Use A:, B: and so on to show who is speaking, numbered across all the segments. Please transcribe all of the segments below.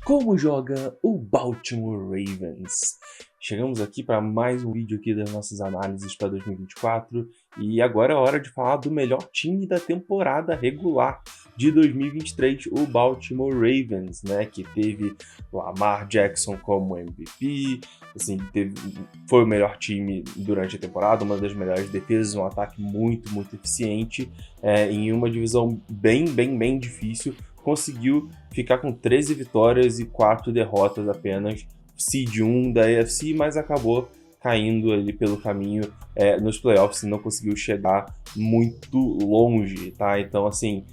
A: Como joga o Baltimore Ravens? Chegamos aqui para mais um vídeo aqui das nossas análises para 2024 e agora é hora de falar do melhor time da temporada regular de 2023, o Baltimore Ravens, né, que teve o Lamar Jackson como MVP, assim, foi o melhor time durante a temporada, uma das melhores defesas, um ataque muito eficiente, em uma divisão bem difícil. Conseguiu ficar com 13 vitórias e 4 derrotas apenas, seed 1 da AFC, mas acabou caindo ali pelo caminho nos playoffs e não conseguiu chegar muito longe, tá? Então, assim,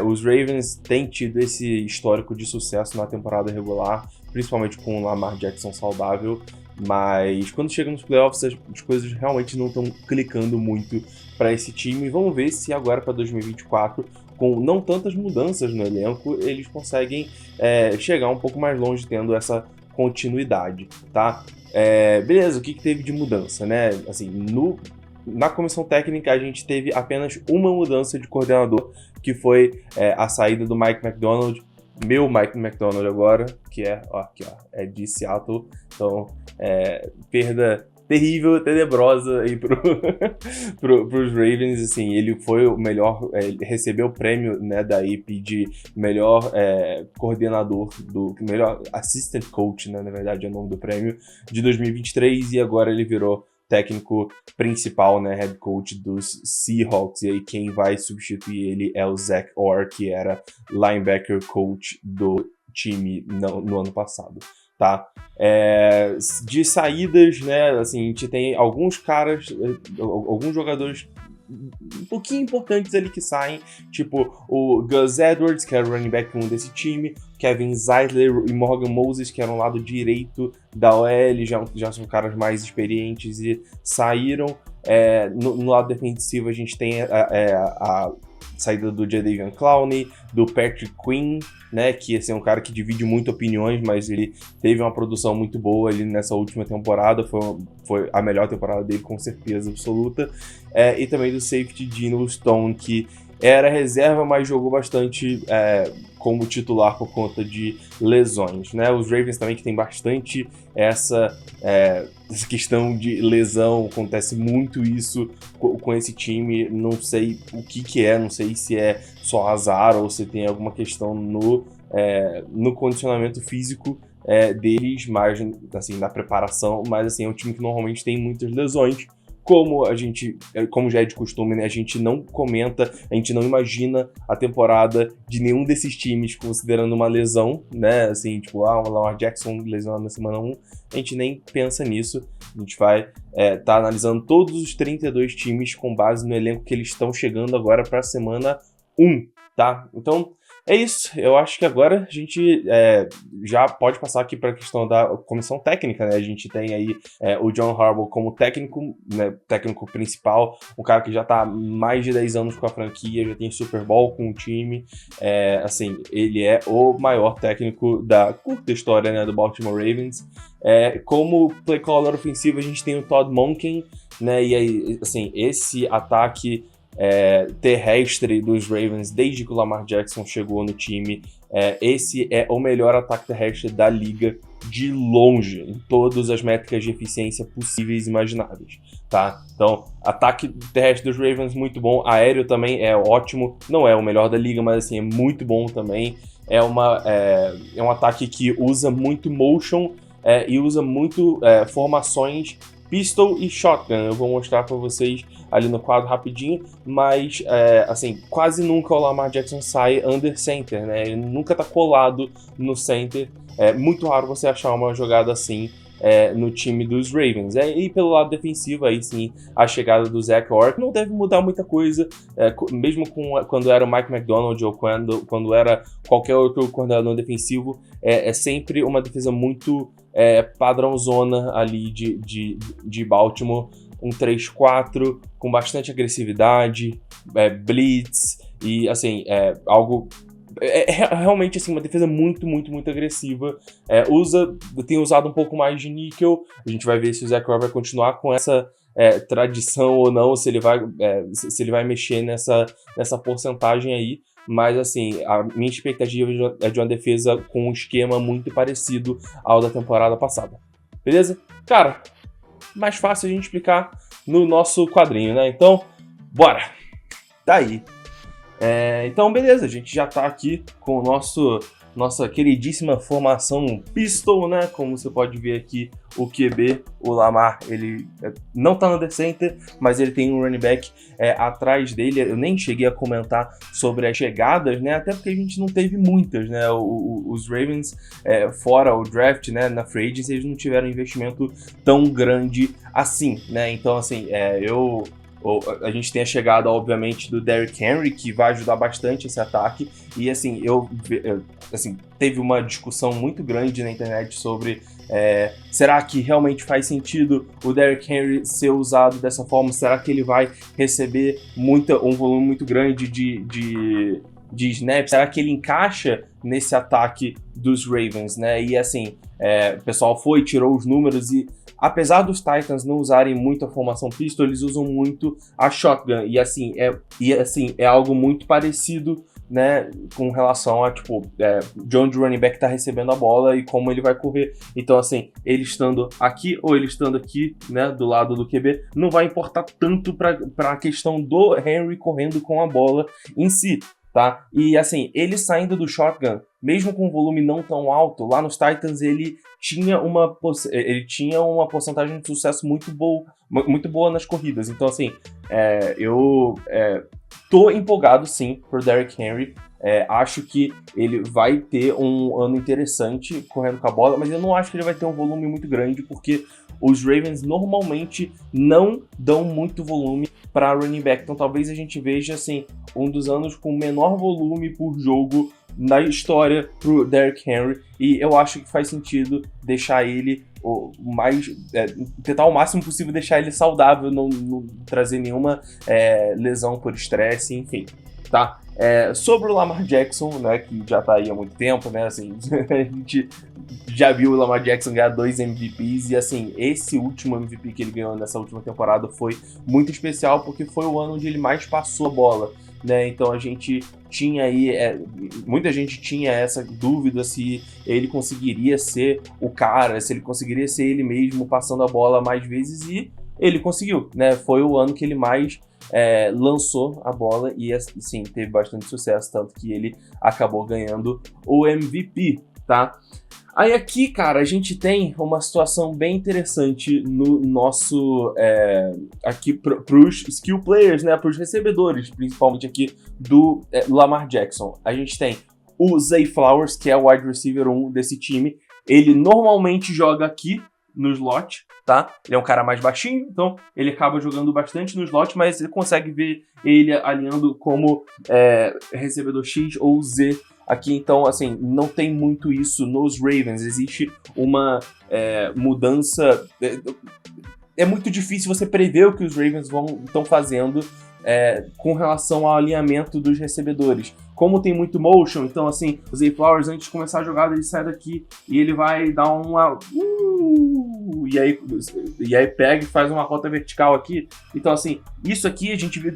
A: os Ravens têm tido esse histórico de sucesso na temporada regular, principalmente com o Lamar Jackson saudável, mas quando chega nos playoffs as coisas realmente não estão clicando muito para esse time. Vamos ver se agora para 2024, com não tantas mudanças no elenco, eles conseguem chegar um pouco mais longe tendo essa continuidade, tá? Beleza, o que teve de mudança, né? Assim, na comissão técnica a gente teve apenas uma mudança de coordenador, que foi a saída do Mike Macdonald, meu Mike Macdonald agora, que é de Seattle, então perda terrível, tenebrosa aí pros Ravens. Assim, ele foi o melhor, ele recebeu o prêmio, né, da AP de melhor coordenador, melhor assistant coach, né, na verdade é o nome do prêmio, de 2023, e agora ele virou técnico principal, né, head coach dos Seahawks, e aí quem vai substituir ele é o Zach Orr, que era linebacker coach do time no ano passado, tá? De saídas, né, assim, a gente tem alguns caras, alguns jogadores um pouquinho importantes ali que saem, tipo o Gus Edwards, que era o running back 1 desse time, Kevin Zeitler e Morgan Moses, que eram lado direito da OL, já são caras mais experientes e saíram. No lado defensivo a gente tem a saída do Jadeveon Clowney, do Patrick Queen, né, que esse é um cara que divide muito opiniões, mas ele teve uma produção muito boa ali nessa última temporada, foi a melhor temporada dele com certeza absoluta, e também do safety Geno Stone, que era reserva, mas jogou bastante como titular por conta de lesões, né? Os Ravens também, que tem bastante essa questão de lesão, acontece muito isso com esse time, não sei o que é, não sei se é só azar ou se tem alguma questão no condicionamento físico deles, mas assim, na preparação, mas assim, é um time que normalmente tem muitas lesões. Como já é de costume, né, a gente não comenta, a gente não imagina a temporada de nenhum desses times considerando uma lesão, né, assim, tipo, o Lamar Jackson lesionado na semana 1, a gente nem pensa nisso, a gente vai tá analisando todos os 32 times com base no elenco que eles estão chegando agora para a semana 1, tá? Então, é isso, eu acho que agora a gente já pode passar aqui para a questão da comissão técnica, né? A gente tem aí o John Harbaugh como técnico, né, técnico principal, um cara que já está há mais de 10 anos com a franquia, já tem Super Bowl com o time, assim, ele é o maior técnico da curta história, né, do Baltimore Ravens. Como play caller ofensivo a gente tem o Todd Monken, né, e aí, assim, esse ataque terrestre dos Ravens desde que o Lamar Jackson chegou no time, esse é o melhor ataque terrestre da liga de longe, em todas as métricas de eficiência possíveis e imagináveis, tá? Então, ataque terrestre dos Ravens muito bom, aéreo também é ótimo, não é o melhor da liga, mas assim, é muito bom também, é um ataque que usa muito motion e usa muito formações pistol e shotgun. Eu vou mostrar para vocês ali no quadro rapidinho, mas assim, quase nunca o Lamar Jackson sai under center, né? Ele nunca tá colado no center. É muito raro você achar uma jogada assim no time dos Ravens. E pelo lado defensivo, aí sim, a chegada do Zach Orr não deve mudar muita coisa, mesmo quando era o Mike Macdonald ou quando era qualquer outro coordenador defensivo, é sempre uma defesa muito padrãozona ali de Baltimore, um 3-4 com bastante agressividade, blitz, e assim, algo realmente assim, uma defesa muito agressiva. Tem usado um pouco mais de níquel. A gente vai ver se o Zach Orr vai continuar com essa tradição ou não, se ele vai mexer nessa porcentagem aí. Mas, assim, a minha expectativa é de uma defesa com um esquema muito parecido ao da temporada passada. Beleza? Cara, mais fácil a gente explicar no nosso quadrinho, né? Então, bora! Tá aí. Então, beleza, a gente já tá aqui com o nossa queridíssima formação Pistol, né? Como você pode ver aqui, o QB, o Lamar, ele não tá no The Center, mas ele tem um running back atrás dele. Eu nem cheguei a comentar sobre as chegadas, né? Até porque a gente não teve muitas, né? Os Ravens, fora o draft, né? Na free agency, eles não tiveram investimento tão grande assim, né? Então, assim, a gente tem a chegada, obviamente, do Derrick Henry, que vai ajudar bastante esse ataque. E, assim, teve uma discussão muito grande na internet sobre será que realmente faz sentido o Derrick Henry ser usado dessa forma? Será que ele vai receber um volume muito grande de snaps? Será que ele encaixa nesse ataque dos Ravens, né? E, assim, o pessoal tirou os números e, apesar dos Titans não usarem muito a formação pistol, eles usam muito a shotgun. E assim, é algo muito parecido, né, com relação a, de onde o running back tá recebendo a bola e como ele vai correr. Então, assim, ele estando aqui ou ele estando aqui, né, do lado do QB, não vai importar tanto para a questão do Henry correndo com a bola em si, tá? E, assim, ele saindo do shotgun, mesmo com um volume não tão alto, lá nos Titans ele tinha uma porcentagem de sucesso muito boa nas corridas. Então, assim, eu tô empolgado, sim, por Derrick Henry. Acho que ele vai ter um ano interessante correndo com a bola, mas eu não acho que ele vai ter um volume muito grande, porque os Ravens normalmente não dão muito volume para running back. Então, talvez a gente veja, assim, um dos anos com menor volume por jogo na história pro Derrick Henry, e eu acho que faz sentido deixar ele tentar o máximo possível deixar ele saudável, não trazer nenhuma lesão por estresse, enfim, tá? Sobre o Lamar Jackson, né, que já tá aí há muito tempo, né, assim, a gente já viu o Lamar Jackson ganhar 2 MVPs, e, assim, esse último MVP que ele ganhou nessa última temporada foi muito especial, porque foi o ano onde ele mais passou a bola, né? Então a gente tinha aí, muita gente tinha essa dúvida se ele conseguiria ser o cara, se ele conseguiria ser ele mesmo passando a bola mais vezes, e ele conseguiu, né? Foi o ano que ele mais lançou a bola e, assim, teve bastante sucesso, tanto que ele acabou ganhando o MVP, tá? Aí aqui, cara, a gente tem uma situação bem interessante no nosso, aqui pros skill players, né, pros recebedores, principalmente aqui do Lamar Jackson. A gente tem o Zay Flowers, que é o wide receiver 1 desse time. Ele normalmente joga aqui no slot, tá? Ele é um cara mais baixinho, então ele acaba jogando bastante no slot, mas você consegue ver ele alinhando como recebedor X ou Z aqui. Então, assim, não tem muito isso nos Ravens. Existe uma mudança. É muito difícil você prever o que os Ravens estão fazendo com relação ao alinhamento dos recebedores. Como tem muito motion, então, assim, o Zay Flowers, antes de começar a jogada, ele sai daqui e ele vai dar uma... e aí pega e faz uma rota vertical aqui. Então, assim, isso aqui a gente viu...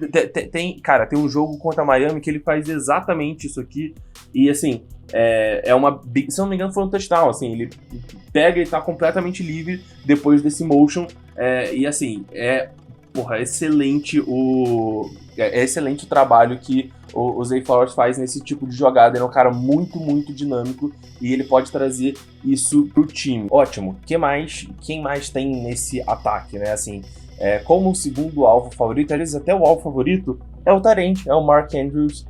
A: Tem um jogo contra Miami que ele faz exatamente isso aqui. E, assim, se eu não me engano, foi um touchdown. Assim, ele pega e tá completamente livre depois desse motion. E, assim, excelente excelente o trabalho que o Zay Flowers faz nesse tipo de jogada. Ele é um cara muito, muito dinâmico e ele pode trazer isso pro time. Ótimo. Quem mais tem nesse ataque, né? Assim, como o segundo alvo favorito, às vezes até o alvo favorito, é o Tyrant, é o Mark Andrews.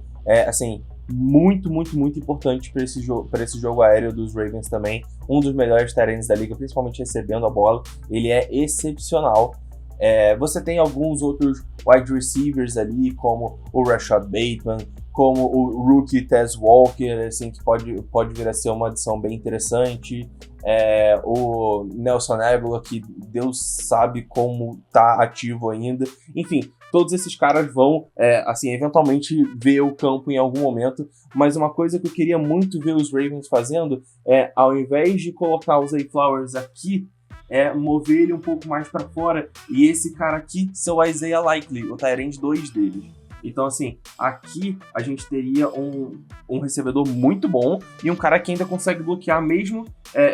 A: Assim, muito, muito, muito importante para esse jogo aéreo dos Ravens também. Um dos melhores Tyrants da liga, principalmente recebendo a bola. Ele é excepcional. Você tem alguns outros wide receivers ali, como o Rashad Bateman, como o rookie Tez Walker, assim, que pode vir a ser uma adição bem interessante. O Nelson Agholor, que Deus sabe como tá ativo ainda. Enfim, todos esses caras vão, assim, eventualmente ver o campo em algum momento. Mas uma coisa que eu queria muito ver os Ravens fazendo ao invés de colocar o Zay Flowers aqui, mover ele um pouco mais para fora, e esse cara aqui ser o Isaiah Likely, o tight end 2 deles. Então, assim, aqui a gente teria um recebedor muito bom e um cara que ainda consegue bloquear mesmo.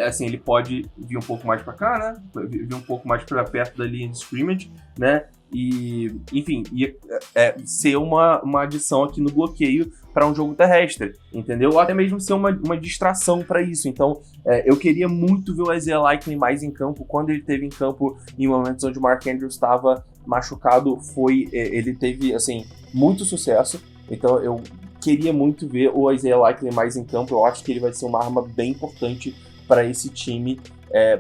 A: Assim, ele pode vir um pouco mais para cá, né? Vir um pouco mais para perto da linha de scrimmage, né? E, enfim, ser uma adição aqui no bloqueio para um jogo terrestre, entendeu? Ou até mesmo ser uma distração para isso. Então, eu queria muito ver o Isaiah Likely mais em campo. Quando ele esteve em campo em momentos onde o Mark Andrews estava machucado, ele teve, assim, muito sucesso. Então, eu queria muito ver o Isaiah Likely mais em campo. Eu acho que ele vai ser uma arma bem importante para esse time,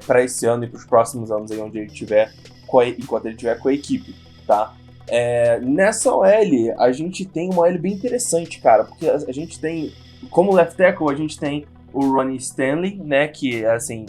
A: para esse ano e para os próximos anos, aí onde ele estiver, enquanto ele estiver com a equipe, tá? Nessa OL, a gente tem uma OL bem interessante, cara, porque a gente tem, como left tackle, a gente tem o Ronnie Stanley, né, que é, assim,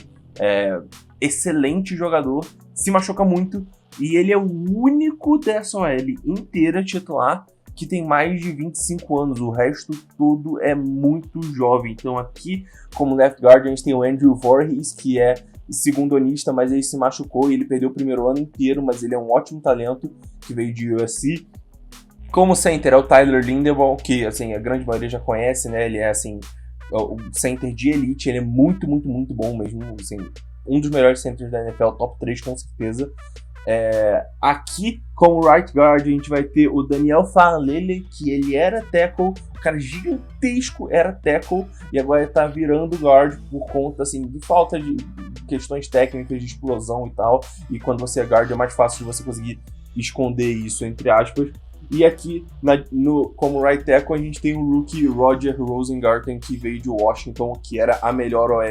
A: excelente jogador, se machuca muito, e ele é o único dessa OL inteira titular que tem mais de 25 anos, o resto todo é muito jovem. Então aqui, como left guard, a gente tem o Andrew Voorhees, que é segundonista, mas ele se machucou e ele perdeu o primeiro ano inteiro, mas ele é um ótimo talento, que veio de USC. Como center é o Tyler Linderbaum, que, assim, a grande maioria já conhece, né? Ele é, assim, o center de elite, ele é muito, muito, muito bom mesmo, assim, um dos melhores centers da NFL, top 3 com certeza. Aqui, como right guard, a gente vai ter o Daniel Faalele, que ele era tackle, o cara gigantesco era tackle, e agora ele tá virando guard por conta, assim, de falta de questões técnicas de explosão e tal, e quando você é guard é mais fácil de você conseguir esconder isso, entre aspas. E aqui, como right tackle, a gente tem o rookie Roger Rosengarten, que veio de Washington, que era a melhor OL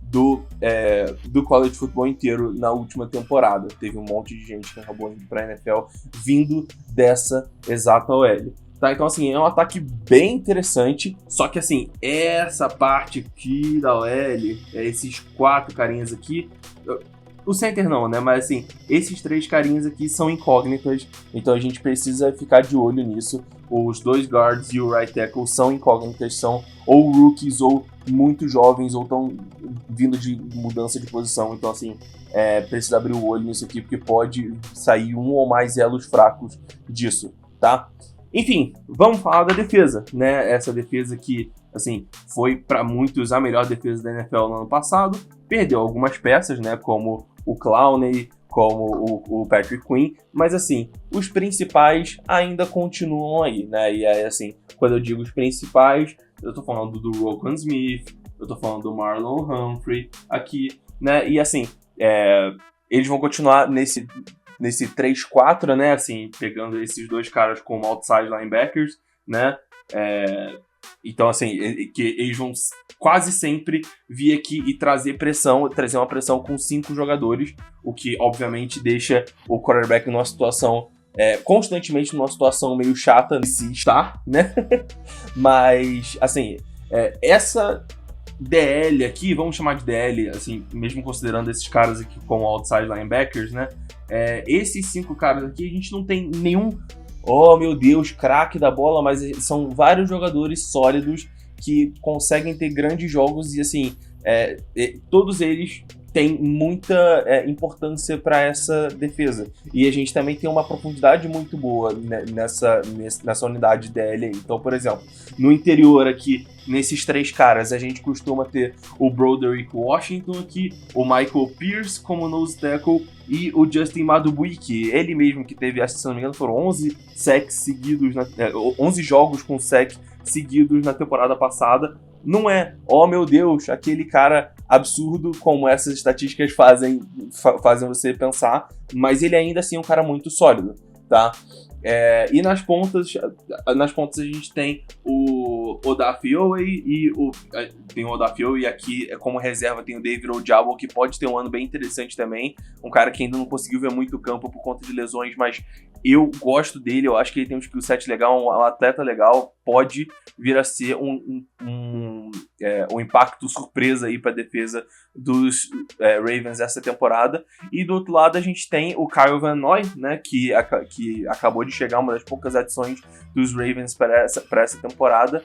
A: do college football inteiro na última temporada. Teve um monte de gente que acabou indo pra NFL vindo dessa exata OL. Tá, então, assim, é um ataque bem interessante, só que, assim, essa parte aqui da OL, esses 4 carinhas aqui, o center não, né, mas, assim, esses 3 carinhas aqui são incógnitas, então a gente precisa ficar de olho nisso. Os 2 guards e o right tackle são incógnitas, são ou rookies ou muito jovens, ou estão vindo de mudança de posição, então, assim, precisa abrir o olho nisso aqui, porque pode sair um ou mais elos fracos disso, tá? Enfim, vamos falar da defesa, né? Essa defesa que, assim, foi para muitos a melhor defesa da NFL no ano passado. Perdeu algumas peças, né? Como o Clowney, como o Patrick Queen. Mas, assim, os principais ainda continuam aí, né? E aí, assim, quando eu digo os principais, eu tô falando do Roquan Smith, eu tô falando do Marlon Humphrey aqui, né? E, assim, eles vão continuar nesse 3-4, né, assim, pegando esses 2 caras como outside linebackers, né, então, assim, que eles vão quase sempre vir aqui e trazer uma pressão com 5 jogadores, o que, obviamente, deixa o quarterback numa situação, constantemente numa situação meio chata de se estar, né, mas, assim, essa DL aqui, vamos chamar de DL, assim, mesmo considerando esses caras aqui como outside linebackers, né? Esses 5 caras aqui, a gente não tem nenhum, oh meu Deus, craque da bola, mas são vários jogadores sólidos que conseguem ter grandes jogos e, assim, todos eles têm muita importância para essa defesa. E a gente também tem uma profundidade muito boa nessa unidade DL. Então, por exemplo, no interior aqui, nesses 3 caras, a gente costuma ter o Broderick Washington aqui, o Michael Pierce como nose tackle e o Justin Madubuike, ele mesmo que teve, se não me engano, foram 11 sacks seguidos, 11 jogos com sack seguidos na temporada passada. Não é, oh meu Deus, aquele cara absurdo como essas estatísticas fazem você pensar, mas ele ainda assim é um cara muito sólido, tá? E nas pontas a gente tem o Odafe-Oweh e tem o Odafe-Oweh, e aqui como reserva tem o David Ojabo, que pode ter um ano bem interessante também, um cara que ainda não conseguiu ver muito campo por conta de lesões, mas eu gosto dele, eu acho que ele tem um skill set legal, um atleta legal, pode vir a ser um impacto surpresa aí para a defesa dos Ravens essa temporada. E do outro lado a gente tem o Kyle Van Noy, né, que acabou de chegar, uma das poucas adições dos Ravens para essa temporada.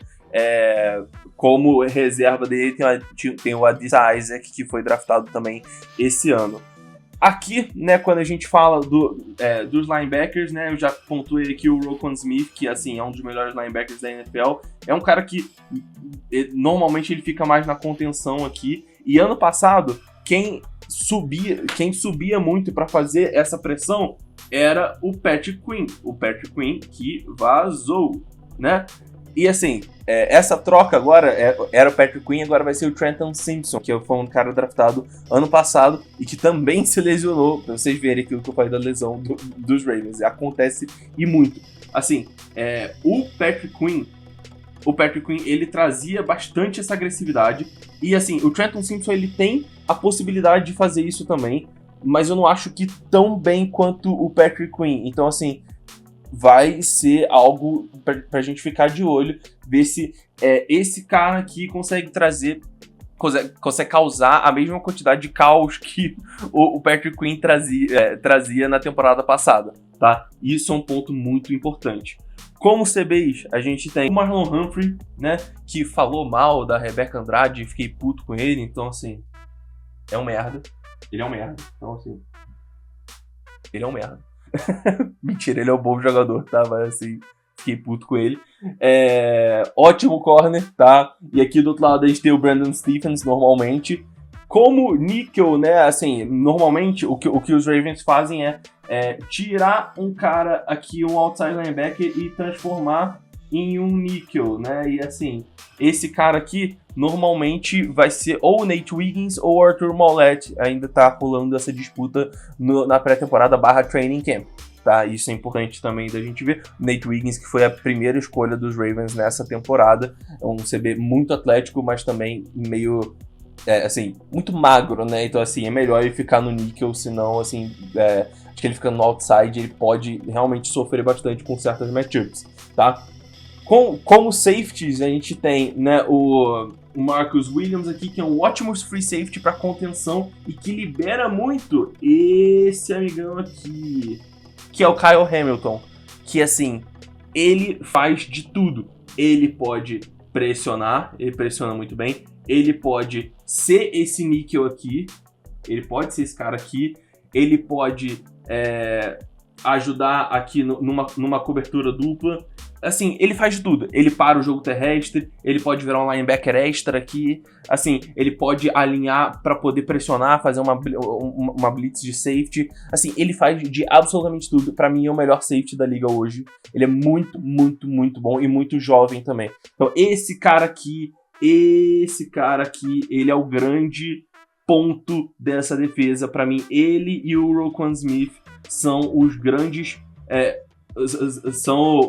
A: Como reserva dele tem o Adisa Isaac, que foi draftado também esse ano. aqui, né, quando a gente fala dos linebackers, né, eu já pontuei aqui o Roquan Smith, que, assim, é um dos melhores linebackers da NFL. É um cara que, normalmente, ele fica mais na contenção aqui. E ano passado, quem subia muito para fazer essa pressão era o Patrick Queen. O Patrick Queen que vazou, né? E assim, essa troca agora era o Patrick Queen, agora vai ser o Trenton Simpson, que foi um cara draftado ano passado e que também se lesionou, pra vocês verem aquilo que eu falei da lesão dos Ravens. Acontece e muito. Assim, o Patrick Queen, ele trazia bastante essa agressividade. E assim, o Trenton Simpson, ele tem a possibilidade de fazer isso também, mas eu não acho que tão bem quanto o Patrick Queen. Então assim, vai ser algo pra gente ficar de olho, ver se esse cara aqui consegue causar a mesma quantidade de caos que o Patrick Queen trazia na temporada passada, tá? Isso é um ponto muito importante. Como CBs, a gente tem o Marlon Humphrey, né, que falou mal da Rebecca Andrade e fiquei puto com ele, então assim, é um merda. Ele é um merda, então assim, ele é um merda. Mentira, ele é um bom jogador, tá? Mas assim, fiquei puto com ele. Ótimo corner, tá? E aqui do outro lado a gente tem o Brandon Stephens, normalmente. Como níquel, né? Assim, normalmente o que os Ravens fazem é tirar um cara aqui, um outside linebacker, e transformar em um níquel, né? E assim, esse cara aqui normalmente vai ser ou o Nate Wiggins ou o Arthur Maulet. Ainda tá rolando essa disputa na pré-temporada / training camp, tá? Isso é importante também da gente ver. O Nate Wiggins, que foi a primeira escolha dos Ravens nessa temporada, é um CB muito atlético, mas também meio, assim, muito magro, né? Então, assim, é melhor ele ficar no níquel, senão, assim, acho que ele ficando no outside, ele pode realmente sofrer bastante com certas matchups, tá? Como safeties, a gente tem, né, o Marcus Williams aqui, que é um ótimo free safety para contenção e que libera muito esse amigão aqui, que é o Kyle Hamilton, que assim, ele faz de tudo. Ele pode pressionar, ele pressiona muito bem, ele pode ser esse níquel aqui, ele pode ser esse cara aqui, ele pode ajudar aqui numa cobertura dupla. Assim, ele faz de tudo. Ele para o jogo terrestre, ele pode virar um linebacker extra aqui, assim, ele pode alinhar para poder pressionar, fazer uma blitz de safety. Assim, ele faz de absolutamente tudo. Para mim é o melhor safety da liga hoje. Ele é muito, muito, muito bom e muito jovem também. Então, esse cara aqui, ele é o grande ponto dessa defesa. Para mim, ele e o Roquan Smith são os grandes, são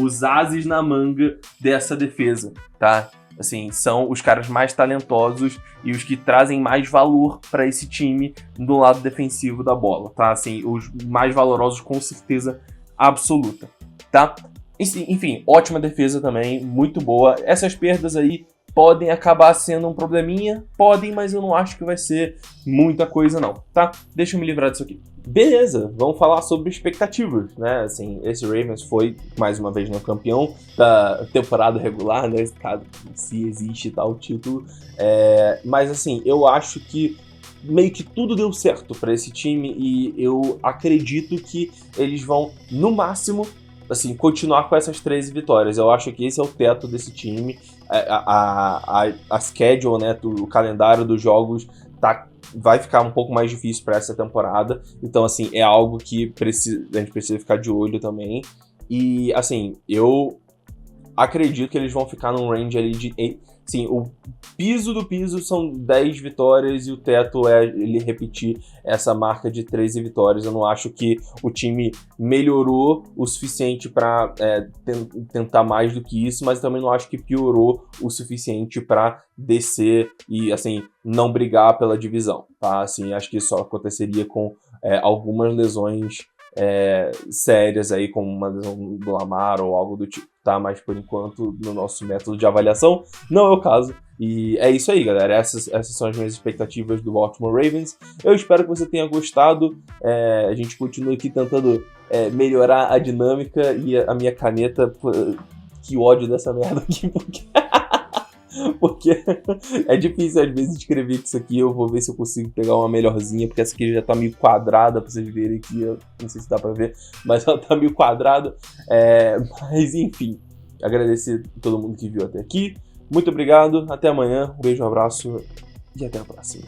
A: os ases na manga dessa defesa, tá? Assim, são os caras mais talentosos e os que trazem mais valor para esse time do lado defensivo da bola, tá? Assim, os mais valorosos com certeza absoluta, tá? Enfim, ótima defesa também, muito boa. Essas perdas aí podem acabar sendo um probleminha, podem, mas eu não acho que vai ser muita coisa não, tá? Deixa eu me livrar disso aqui. Beleza, vamos falar sobre expectativas, né? Assim, esse Ravens foi, mais uma vez, campeão da temporada regular, né? Se existe tal título. Mas, assim, eu acho que meio que tudo deu certo para esse time e eu acredito que eles vão, no máximo, assim, continuar com essas 13 vitórias. Eu acho que esse é o teto desse time. A schedule, né? O calendário dos jogos vai ficar um pouco mais difícil para essa temporada. Então, assim, é algo que a gente precisa ficar de olho também. E, assim, eu acredito que eles vão ficar num range ali de... Sim, o piso do piso são 10 vitórias e o teto é ele repetir essa marca de 13 vitórias. Eu não acho que o time melhorou o suficiente para tentar mais do que isso, mas também não acho que piorou o suficiente para descer e, assim, não brigar pela divisão, tá? Assim, acho que isso só aconteceria com algumas lesões sérias aí, como uma lesão do Lamar ou algo do tipo, tá? Mas por enquanto, no nosso método de avaliação, não é o caso. E é isso aí, galera. Essas são as minhas expectativas do Baltimore Ravens. Eu espero que você tenha gostado. A gente continua aqui tentando melhorar a dinâmica e a minha caneta. Que ódio dessa merda aqui, porque Porque é difícil às vezes escrever isso aqui. Eu vou ver se eu consigo pegar uma melhorzinha, porque essa aqui já tá meio quadrada pra vocês verem aqui. Eu não sei se dá pra ver, mas ela tá meio quadrada. Mas enfim, agradecer a todo mundo que viu até aqui. Muito obrigado, até amanhã. Um beijo, um abraço e até a próxima.